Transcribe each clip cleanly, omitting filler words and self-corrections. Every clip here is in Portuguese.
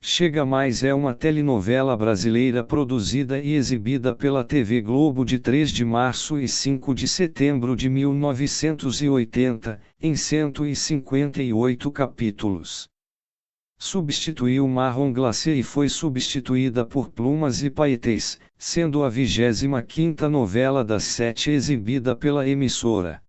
Chega Mais é uma telenovela brasileira produzida e exibida pela TV Globo de 3 de março e 5 de setembro de 1980, em 158 capítulos. Substituiu Marrom Glacé e foi substituída por Plumas e Paetês, sendo a 25ª novela das 7 exibida pela emissora.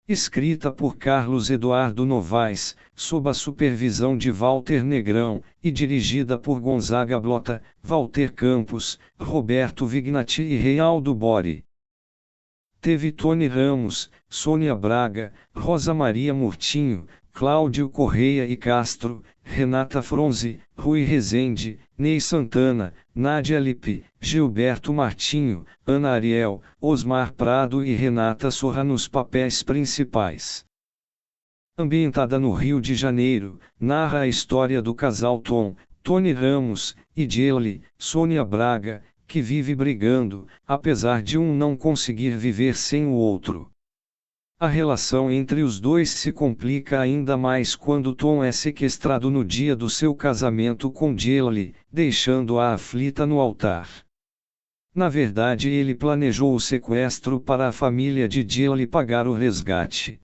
Escrita por Carlos Eduardo Novaes, sob a supervisão de Walter Negrão, e dirigida por Gonzaga Blota, Walter Campos, Roberto Vignati e Reinaldo Bori. Teve Tony Ramos, Sônia Braga, Rosa Maria Murtinho, Cláudio Correia e Castro, Renata Fronzi, Rui Rezende, Ney Santana, Nádia Lippe, Gilberto Martinho, Ana Ariel, Osmar Prado e Renata Sorra nos papéis principais. Ambientada no Rio de Janeiro, narra a história do casal Tom, Tony Ramos, e Djely, Sônia Braga, que vive brigando, apesar de um não conseguir viver sem o outro. A relação entre os dois se complica ainda mais quando Tom é sequestrado no dia do seu casamento com Djely, deixando-a aflita no altar. Na verdade, ele planejou o sequestro para a família de Djely pagar o resgate.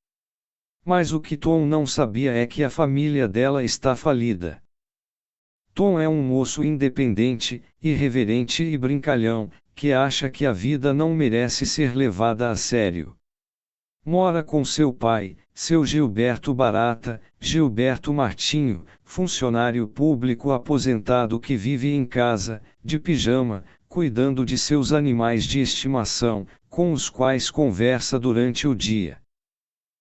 Mas o que Tom não sabia é que a família dela está falida. Tom é um moço independente, irreverente e brincalhão, que acha que a vida não merece ser levada a sério. Mora com seu pai, seu Gilberto Barata, Gilberto Martinho, funcionário público aposentado que vive em casa, de pijama, cuidando de seus animais de estimação, com os quais conversa durante o dia.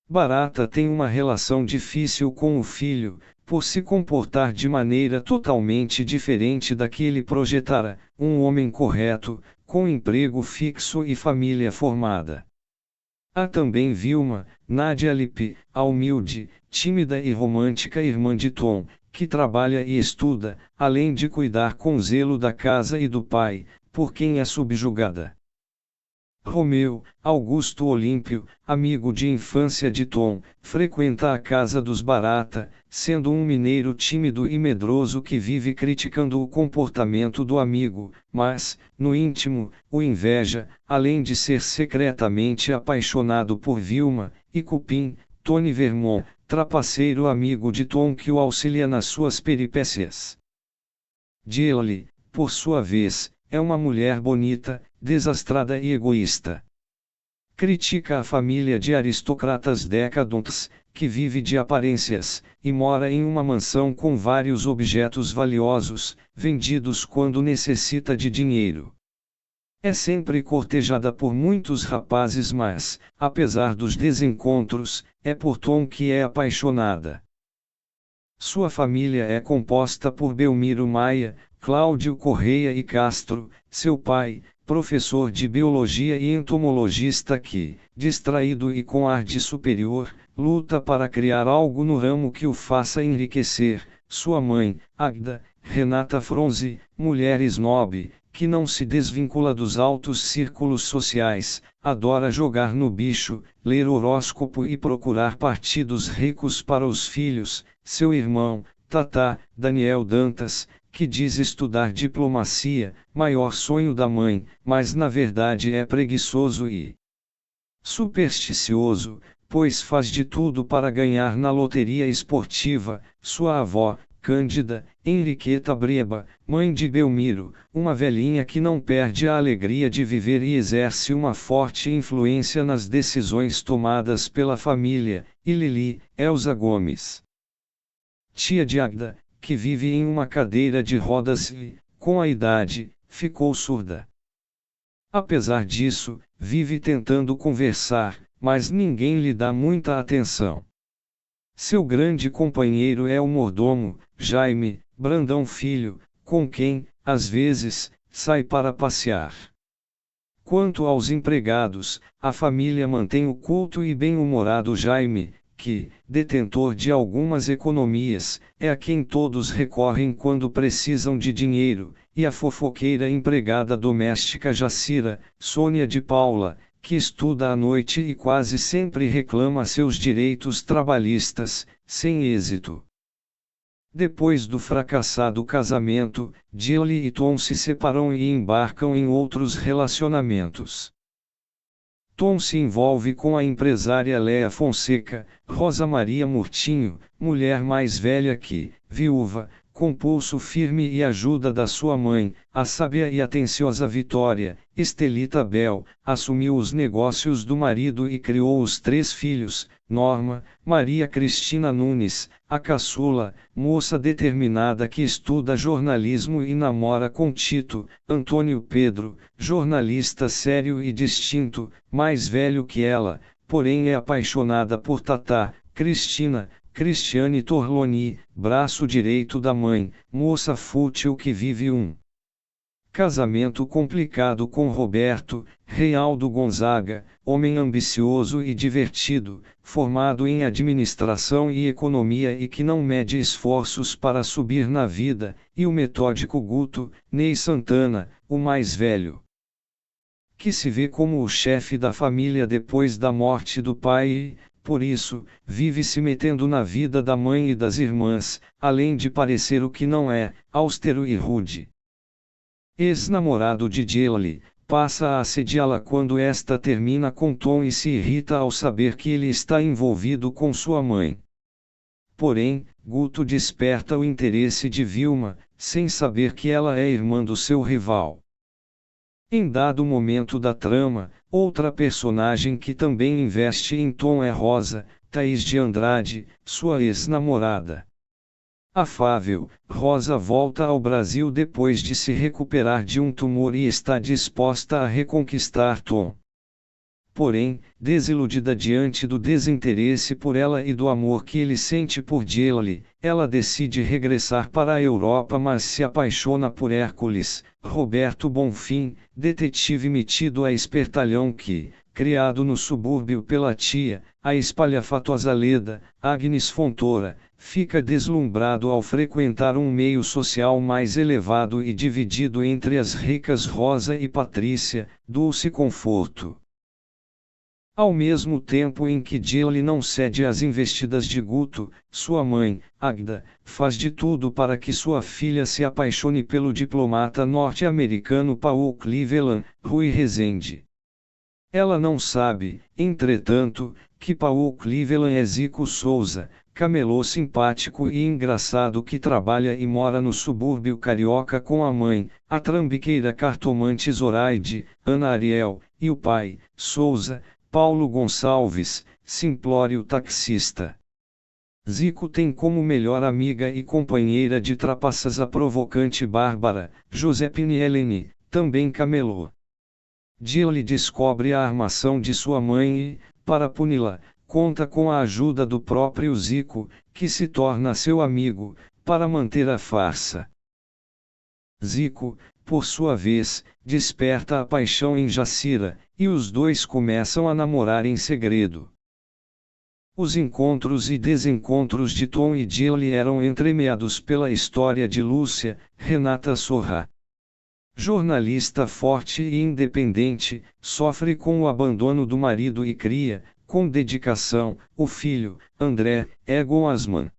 Barata tem uma relação difícil com o filho, por se comportar de maneira totalmente diferente da que ele projetara, um homem correto, com emprego fixo e família formada. Há também Vilma, Nádia Lippe, a humilde, tímida e romântica irmã de Tom, que trabalha e estuda, além de cuidar com zelo da casa e do pai, por quem é subjugada. Romeu, Augusto Olímpio, amigo de infância de Tom, frequenta a casa dos Barata, sendo um mineiro tímido e medroso que vive criticando o comportamento do amigo, mas, no íntimo, o inveja, além de ser secretamente apaixonado por Vilma, e Cupim, Tony Vermont, trapaceiro amigo de Tom que o auxilia nas suas peripécias. Djely, por sua vez, é uma mulher bonita, desastrada e egoísta. Critica a família de aristocratas decadentes, que vive de aparências, e mora em uma mansão com vários objetos valiosos, vendidos quando necessita de dinheiro. É sempre cortejada por muitos rapazes, mas, apesar dos desencontros, é por Tom que é apaixonada. Sua família é composta por Belmiro Maia, Cláudio Correia e Castro, seu pai, professor de biologia e entomologista que, distraído e com ar de superior, luta para criar algo no ramo que o faça enriquecer, sua mãe, Agda, Renata Fronzi, mulher snob, que não se desvincula dos altos círculos sociais, adora jogar no bicho, ler horóscopo e procurar partidos ricos para os filhos, seu irmão, Tatá, Daniel Dantas, que diz estudar diplomacia, maior sonho da mãe, mas na verdade é preguiçoso e supersticioso, pois faz de tudo para ganhar na loteria esportiva, sua avó, Cândida, Henriqueta Breba, mãe de Belmiro, uma velhinha que não perde a alegria de viver e exerce uma forte influência nas decisões tomadas pela família, e Lili, Elza Gomes. Tia de Agda, que vive em uma cadeira de rodas e, com a idade, ficou surda. Apesar disso, vive tentando conversar, mas ninguém lhe dá muita atenção. Seu grande companheiro é o mordomo, Jaime, Brandão Filho, com quem, às vezes, sai para passear. Quanto aos empregados, a família mantém o culto e bem-humorado Jaime, que, detentor de algumas economias, é a quem todos recorrem quando precisam de dinheiro, e a fofoqueira empregada doméstica Jacira, Sônia de Paula, que estuda à noite e quase sempre reclama seus direitos trabalhistas, sem êxito. Depois do fracassado casamento, Jill e Tom se separam e embarcam em outros relacionamentos. Tom se envolve com a empresária Léa Fonseca, Rosa Maria Murtinho, mulher mais velha que, viúva, com pulso firme e ajuda da sua mãe, a sábia e atenciosa Vitória, Estelita Bel, assumiu os negócios do marido e criou os 3 filhos, Norma, Maria Cristina Nunes, a caçula, moça determinada que estuda jornalismo e namora com Tito, Antônio Pedro, jornalista sério e distinto, mais velho que ela, porém é apaixonada por Tatá, Cristina, Cristiane Torloni, braço direito da mãe, moça fútil que vive um casamento complicado com Roberto, Reinaldo Gonzaga, homem ambicioso e divertido, formado em administração e economia e que não mede esforços para subir na vida, e o metódico Guto, Ney Santana, o mais velho, que se vê como o chefe da família depois da morte do pai e, por isso, vive se metendo na vida da mãe e das irmãs, além de parecer o que não é, austero e rude. Ex-namorado de Jill, passa a assediá-la quando esta termina com Tom e se irrita ao saber que ele está envolvido com sua mãe. Porém, Guto desperta o interesse de Vilma, sem saber que ela é irmã do seu rival. Em dado momento da trama, outra personagem que também investe em Tom é Rosa, Thaís de Andrade, sua ex-namorada. Afável, Rosa volta ao Brasil depois de se recuperar de um tumor e está disposta a reconquistar Tom. Porém, desiludida diante do desinteresse por ela e do amor que ele sente por Jill, ela decide regressar para a Europa, mas se apaixona por Hércules, Roberto Bonfim, detetive metido a espertalhão que, criado no subúrbio pela tia, a espalhafatosa Leda, Agnes Fontoura, fica deslumbrado ao frequentar um meio social mais elevado e dividido entre as ricas Rosa e Patrícia, Dulce Conforto. Ao mesmo tempo em que Jill não cede às investidas de Guto, sua mãe, Agda, faz de tudo para que sua filha se apaixone pelo diplomata norte-americano Paul Cleveland, Rui Rezende. Ela não sabe, entretanto, que Paul Cleveland é Zico Souza, camelô simpático e engraçado que trabalha e mora no subúrbio carioca com a mãe, a trambiqueira cartomante Zoraide, Ana Ariel, e o pai, Souza, Paulo Gonçalves, simplório taxista. Zico tem como melhor amiga e companheira de trapaças a provocante Bárbara, Josepine Helene, também camelô. Jill descobre a armação de sua mãe e, para puni-la, conta com a ajuda do próprio Zico, que se torna seu amigo, para manter a farsa. Zico, por sua vez, desperta a paixão em Jacira, e os dois começam a namorar em segredo. Os encontros e desencontros de Tom e Jill eram entremeados pela história de Lúcia, Renata Sorra. Jornalista forte e independente, sofre com o abandono do marido e cria, com dedicação, o filho, André, Egon Asman.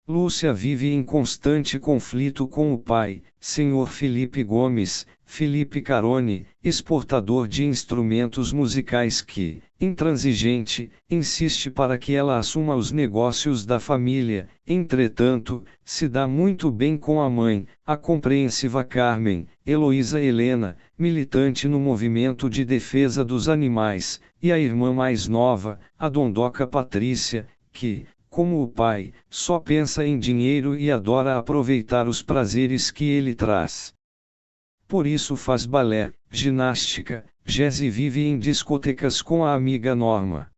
Lúcia vive em constante conflito com o pai, Sr. Felipe Gomes, Felipe Carone, exportador de instrumentos musicais que, intransigente, insiste para que ela assuma os negócios da família. Entretanto, se dá muito bem com a mãe, a compreensiva Carmen, Heloísa Helena, militante no movimento de defesa dos animais, e a irmã mais nova, a dondoca Patrícia, que, como o pai, só pensa em dinheiro e adora aproveitar os prazeres que ele traz. Por isso faz balé, ginástica, jazz e vive em discotecas com a amiga Norma.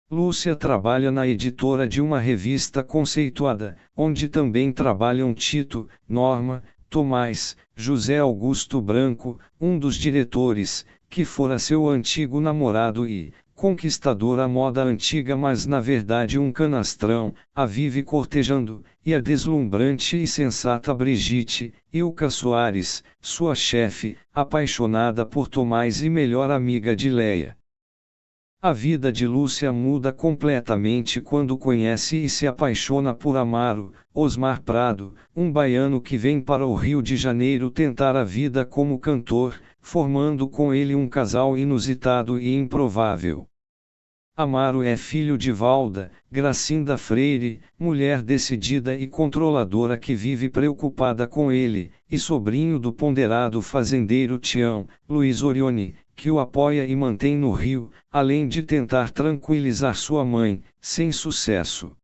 Lúcia trabalha na editora de uma revista conceituada, onde também trabalham Tito, Norma, Tomás, José Augusto Branco, um dos diretores, que fora seu antigo namorado e, conquistador à moda antiga mas na verdade um canastrão, a vive cortejando, e a deslumbrante e sensata Brigitte, Ilka Soares, sua chefe, apaixonada por Tomás e melhor amiga de Leia. A vida de Lúcia muda completamente quando conhece e se apaixona por Amaro, Osmar Prado, um baiano que vem para o Rio de Janeiro tentar a vida como cantor, formando com ele um casal inusitado e improvável. Amaro é filho de Valda, Gracinda Freire, mulher decidida e controladora que vive preocupada com ele, e sobrinho do ponderado fazendeiro Tião, Luiz Orione, que o apoia e mantém no Rio, além de tentar tranquilizar sua mãe, sem sucesso.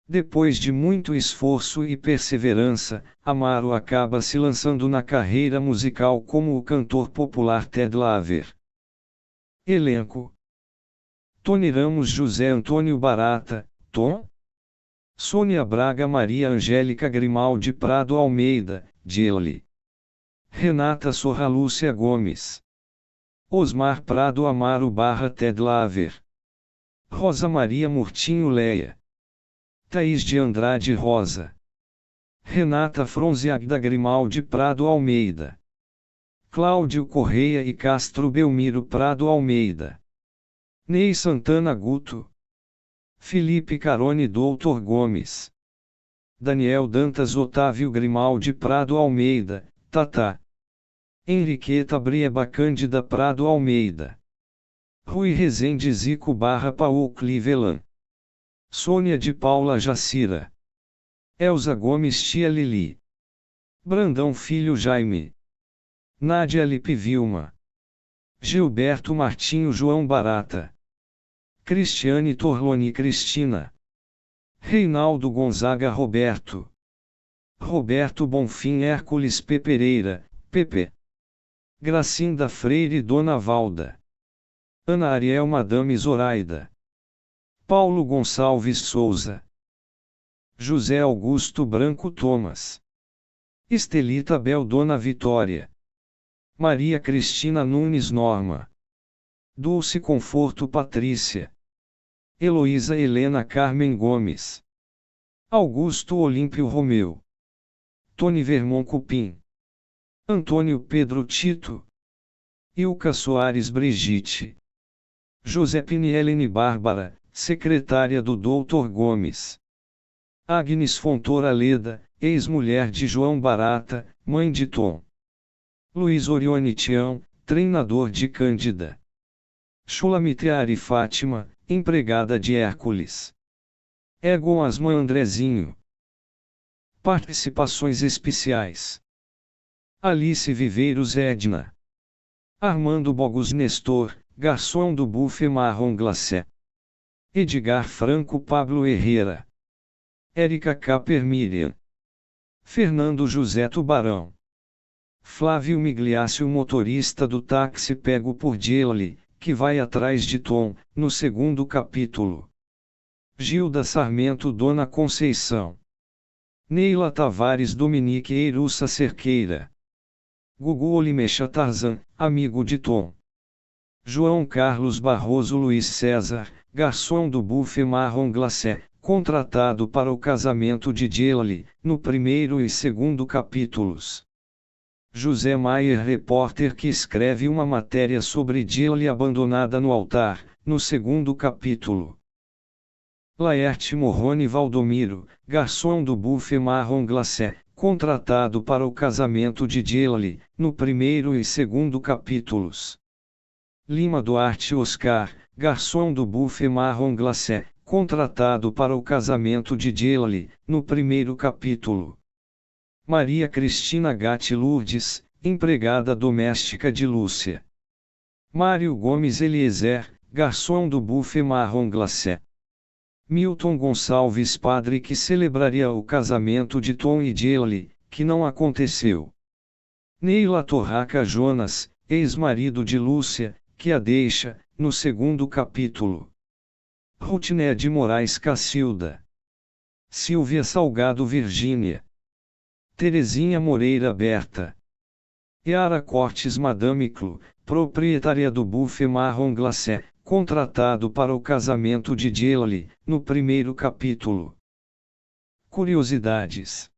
Depois de muito esforço e perseverança, Amaro acaba se lançando na carreira musical como o cantor popular Ted Laver. Elenco: Tony Ramos, José Antônio Barata, Tom, Sônia Braga, Maria Angélica Grimaldi Prado Almeida, Dilly, Renata Sorra, Lúcia Gomes, Osmar Prado Amaro / Ted Laver, Rosa Maria Murtinho Leia, Thaís de Andrade Rosa, Renata Fronziagda Grimaldi Prado Almeida, Cláudio Correia e Castro Belmiro Prado Almeida, Ney Santana Guto, Felipe Carone Doutor Gomes, Daniel Dantas Otávio Grimaldi Prado Almeida, Tata, Henriqueta Brieba Cândida Prado Almeida, Rui Rezende Zico / Paul Cleveland, Sônia de Paula Jacira, Elza Gomes Tia Lili, Brandão Filho Jaime, Nádia Lipe Vilma, Gilberto Martinho João Barata, Cristiane Torloni Cristina, Reinaldo Gonzaga Roberto, Roberto Bonfim Hércules P. Pereira, Pepe, Gracinda Freire Dona Valda, Ana Ariel Madame Zoraida, Paulo Gonçalves Souza, José Augusto Branco Thomas, Estelita Bel Dona Vitória, Maria Cristina Nunes Norma, Dulce Conforto Patrícia, Heloísa Helena Carmen Gomes, Augusto Olímpio Romeu, Tony Vermon Cupim, Antônio Pedro Tito, Ilka Soares Brigitte, Josepine Helene Bárbara, secretária do Dr. Gomes, Agnes Fontoura Leda, ex-mulher de João Barata, mãe de Tom, Luiz Orione Tião, treinador de Cândida, Chulamiteari Fátima, empregada de Hércules, Egon Asman Andrezinho. Participações especiais: Alice Viveiros Edna, Armando Bogus Nestor, garçom do buffet Marron Glacé, Edgar Franco Pablo Herrera, Érica Caper Miriam, Fernando José Tubarão, Flávio Migliaccio, motorista do táxi pego por Dilly, que vai atrás de Tom, no segundo capítulo, Gilda Sarmento Dona Conceição, Neila Tavares Dominique Eiruça Cerqueira, Gugu Olimecha Tarzan, amigo de Tom, João Carlos Barroso Luiz César, garçom do buffet Marron Glacé, contratado para o casamento de Dilly, no primeiro e segundo capítulos. José Maier, repórter que escreve uma matéria sobre Dilly abandonada no altar, no segundo capítulo. Laerte Morrone Valdomiro, garçom do buffet Marron Glacé, contratado para o casamento de Dilly, no primeiro e segundo capítulos. Lima Duarte Oscar, garçom do buffet Marron Glacé, contratado para o casamento de Dilly, no primeiro capítulo. Maria Cristina Gatti Lourdes, empregada doméstica de Lúcia. Mário Gomes Eliezer, garçom do buffet Marron Glacé. Milton Gonçalves, padre que celebraria o casamento de Tom e Dilly, que não aconteceu. Neila Torraca Jonas, ex-marido de Lúcia, que a deixa, no segundo capítulo. Rutiné de Moraes Cacilda. Silvia Salgado Virgínia. Terezinha Moreira Berta. Yara Cortes Madame Clou, proprietária do buffet Marron Glacé, contratado para o casamento de Dilly, no primeiro capítulo. Curiosidades.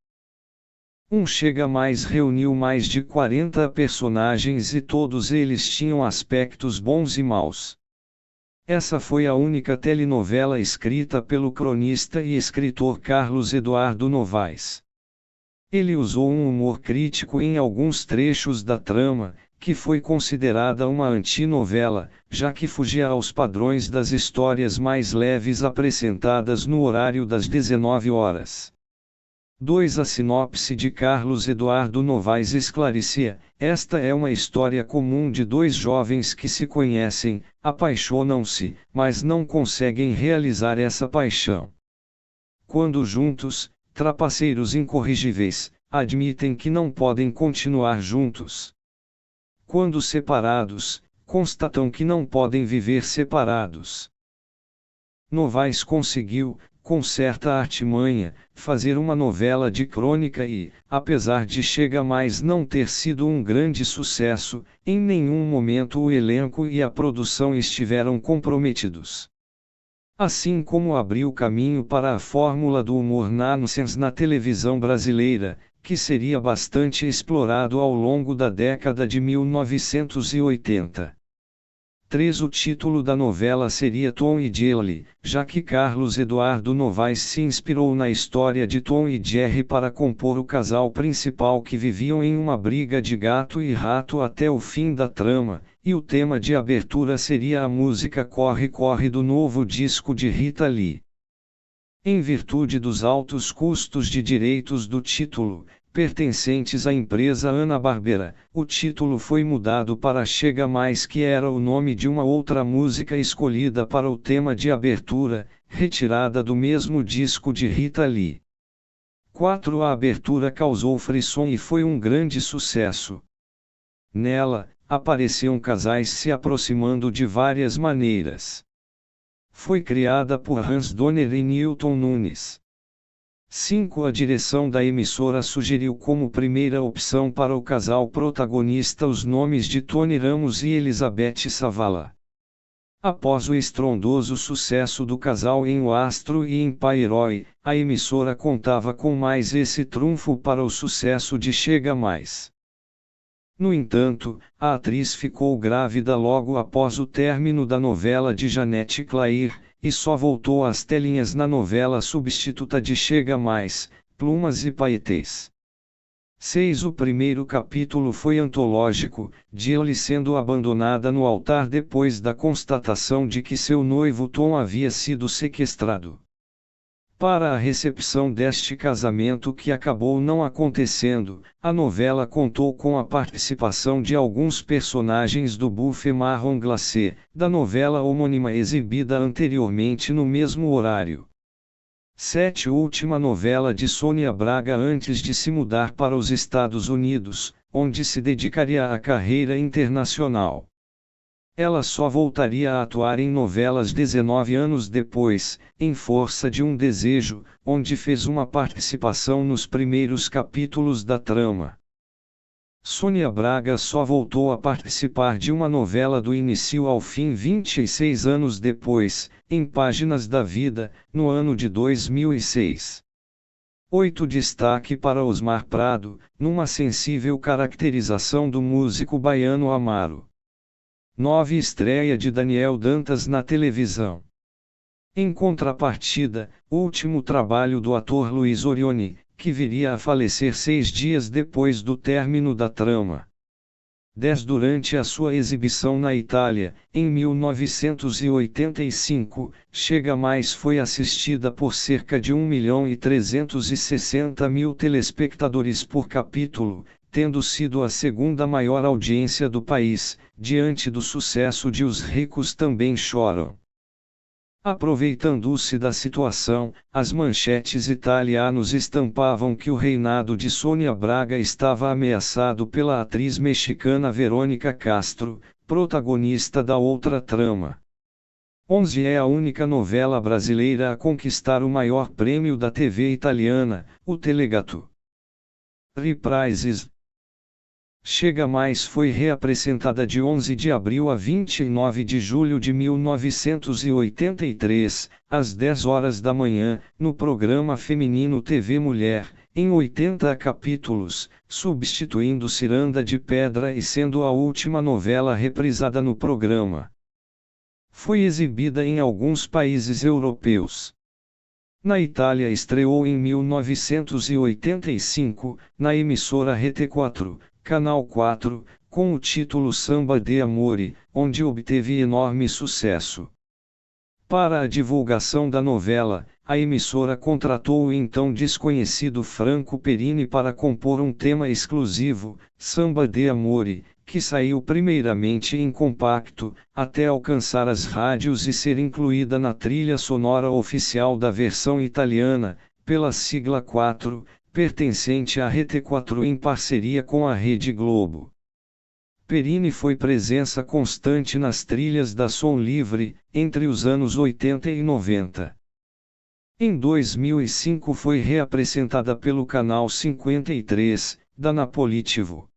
Chega Mais reuniu mais de 40 personagens e todos eles tinham aspectos bons e maus. Essa foi a única telenovela escrita pelo cronista e escritor Carlos Eduardo Novaes. Ele usou um humor crítico em alguns trechos da trama, que foi considerada uma antinovela, já que fugia aos padrões das histórias mais leves apresentadas no horário das 19 horas. 2. A sinopse de Carlos Eduardo Novaes esclarecia: esta é uma história comum de dois jovens que se conhecem, apaixonam-se, mas não conseguem realizar essa paixão. Quando juntos, trapaceiros incorrigíveis, admitem que não podem continuar juntos. Quando separados, constatam que não podem viver separados. Novaes conseguiu, com certa artimanha, fazer uma novela de crônica e, apesar de Chega Mais não ter sido um grande sucesso, em nenhum momento o elenco e a produção estiveram comprometidos. Assim como abriu caminho para a fórmula do humor nonsense na televisão brasileira, que seria bastante explorado ao longo da década de 1980. 3. O título da novela seria Tom e Jerry, já que Carlos Eduardo Novaes se inspirou na história de Tom e Jerry para compor o casal principal que viviam em uma briga de gato e rato até o fim da trama, e o tema de abertura seria a música Corre Corre do novo disco de Rita Lee. Em virtude dos altos custos de direitos do título, pertencentes à empresa Hanna-Barbera, o título foi mudado para Chega Mais, que era o nome de uma outra música escolhida para o tema de abertura, retirada do mesmo disco de Rita Lee. 4. A abertura causou frisson e foi um grande sucesso. Nela, apareciam casais se aproximando de várias maneiras. Foi criada por Hans Donner e Newton Nunes. 5. A direção da emissora sugeriu como primeira opção para o casal protagonista os nomes de Tony Ramos e Elizabeth Savala. Após o estrondoso sucesso do casal em O Astro e em Pai Herói, a emissora contava com mais esse trunfo para o sucesso de Chega Mais. No entanto, a atriz ficou grávida logo após o término da novela de Janete Clair, e só voltou às telinhas na novela substituta de Chega Mais, Plumas e Paetês. 6. O primeiro capítulo foi antológico, Jerry sendo abandonada no altar depois da constatação de que seu noivo Tom havia sido sequestrado. Para a recepção deste casamento, que acabou não acontecendo, a novela contou com a participação de alguns personagens do Buffet Marron Glacé, da novela homônima exibida anteriormente no mesmo horário. 7. Última novela de Sônia Braga antes de se mudar para os Estados Unidos, onde se dedicaria à carreira internacional. Ela só voltaria a atuar em novelas 19 anos depois, em Força de um Desejo, onde fez uma participação nos primeiros capítulos da trama. Sônia Braga só voltou a participar de uma novela do início ao fim 26 anos depois, em Páginas da Vida, no ano de 2006. 8. Destaque para Osmar Prado, numa sensível caracterização do músico baiano Amaro. 9. Estreia de Daniel Dantas na televisão. Em contrapartida, último trabalho do ator Luiz Orione, que viria a falecer 6 dias depois do término da trama. 10. Durante a sua exibição na Itália, em 1985, Chega Mais foi assistida por cerca de 1.360.000 telespectadores por capítulo, tendo sido a segunda maior audiência do país, diante do sucesso de Os Ricos Também Choram. Aproveitando-se da situação, as manchetes italianas estampavam que o reinado de Sônia Braga estava ameaçado pela atriz mexicana Verônica Castro, protagonista da outra trama. 11. É a única novela brasileira a conquistar o maior prêmio da TV italiana, o Telegato. Reprises. Chega Mais foi reapresentada de 11 de abril a 29 de julho de 1983, às 10 horas da manhã, no programa feminino TV Mulher, em 80 capítulos, substituindo Ciranda de Pedra e sendo a última novela reprisada no programa. Foi exibida em alguns países europeus. Na Itália estreou em 1985, na emissora Rete 4, Canal 4, com o título Samba de Amore, onde obteve enorme sucesso. Para a divulgação da novela, a emissora contratou o então desconhecido Franco Perini para compor um tema exclusivo, Samba de Amore, que saiu primeiramente em compacto, até alcançar as rádios e ser incluída na trilha sonora oficial da versão italiana, pela sigla 4, pertencente à Rete 4 em parceria com a Rede Globo. Perini foi presença constante nas trilhas da Som Livre, entre os anos 80 e 90. Em 2005 foi reapresentada pelo canal 53, da Napolitivo.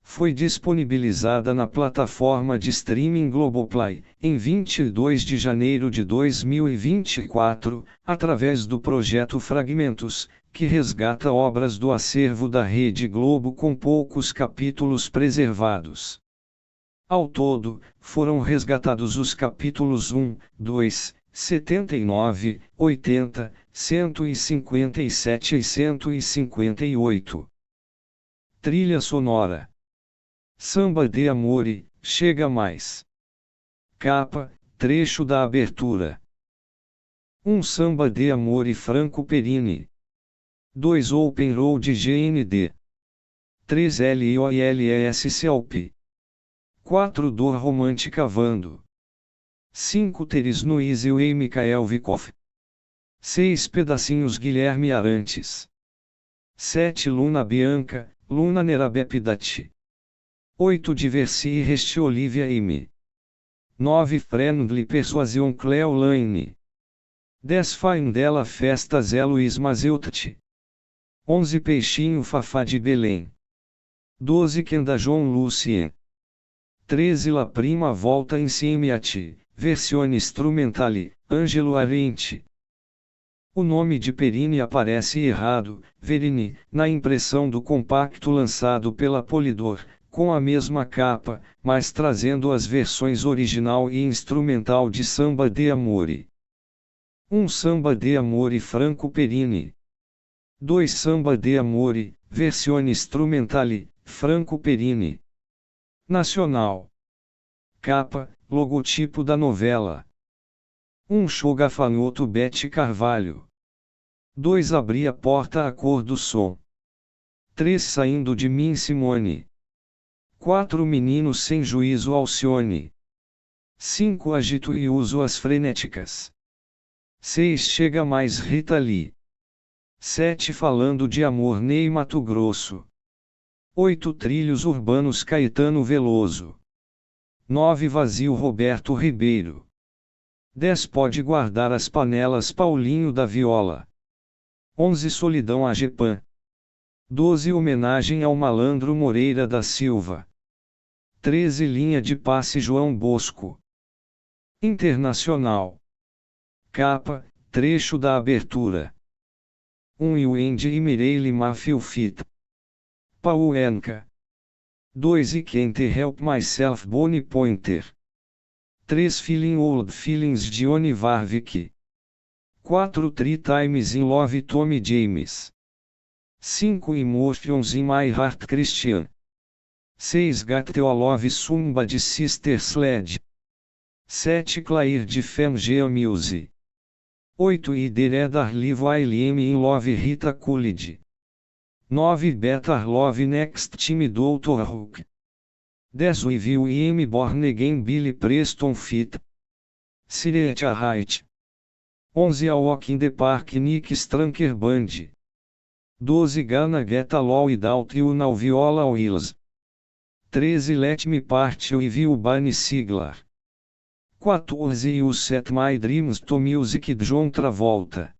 Foi disponibilizada na plataforma de streaming Globoplay, em 22 de janeiro de 2024, através do projeto Fragmentos, que resgata obras do acervo da Rede Globo com poucos capítulos preservados. Ao todo, foram resgatados os capítulos 1, 2, 79, 80, 157 e 158. Trilha sonora. Samba de Amore, Chega Mais. Capa, trecho da abertura. Um Samba de Amore Franco Perini. 2 Open Road GND. 3 LOILES Celp. 4 Dor Romântica Vando. 5 Teres Noísio e Mikael Vikoff. 6 Pedacinhos Guilherme Arantes. 7 Luna Bianca, Luna Nerabepidati. 8 Diversi e Resti Olivia M. 9 Friendly Persuasion Cleo Lane. 10 Faindela Festa Zé Luiz Mazeutati. 11 Peixinho Fafá de Belém. 12 Kenda João Lucien. 13 La Prima Volta Insieme a Ti, versione strumentale, Ângelo Arente. O nome de Perini aparece errado, Verini, na impressão do compacto lançado pela Polydor, com a mesma capa, mas trazendo as versões original e instrumental de Samba de Amore. 1 Samba de Amore Franco Perini. 2 Samba de Amore, versione strumentale, Franco Perini. Nacional. Capa, logotipo da novela. 1 Show Gafanhoto Bete Carvalho. 2 Abri a Porta à Cor do Som. 3 Saindo de Mim Simone. 4 Menino Sem Juízo Alcione. 5 Agito e Uso as Frenéticas. 6 Chega Mais Rita Lee. 7 Falando de Amor Ney Mato Grosso. 8 Trilhos Urbanos Caetano Veloso. 9 Vazio Roberto Ribeiro. 10 Pode Guardar as Panelas Paulinho da Viola. 11 Solidão Agepan. 12 Homenagem ao Malandro Moreira da Silva. 13 Linha de Passe João Bosco. Internacional. Capa, trecho da abertura. 1 Wendy e Mireille Mafilfit. Pauenka. 2 I Can't Help Myself Bonnie Pointer. 3 Feeling Old Feelings Johnny Warwick. 4 Three Times in Love Tommy James. 5 Emotions in My Heart Christian. 6 Got Your Love Somebody Sister Sledge. 7 Clair de Femme Muse. 8 Ider Live William in Love Rita Coolidge. 9 Better Love Next Time Dr. Hook. 10 We Will I Am Born Again Billy Preston Fit. Sireet Right. 11 A Walk in the Park Nick Stranker Band. 12 Gonna Get Along Without You Now Viola Wills. 13 Let Me Part You Will Bunny Siglar. 14 You Set My Dreams to Music John Travolta.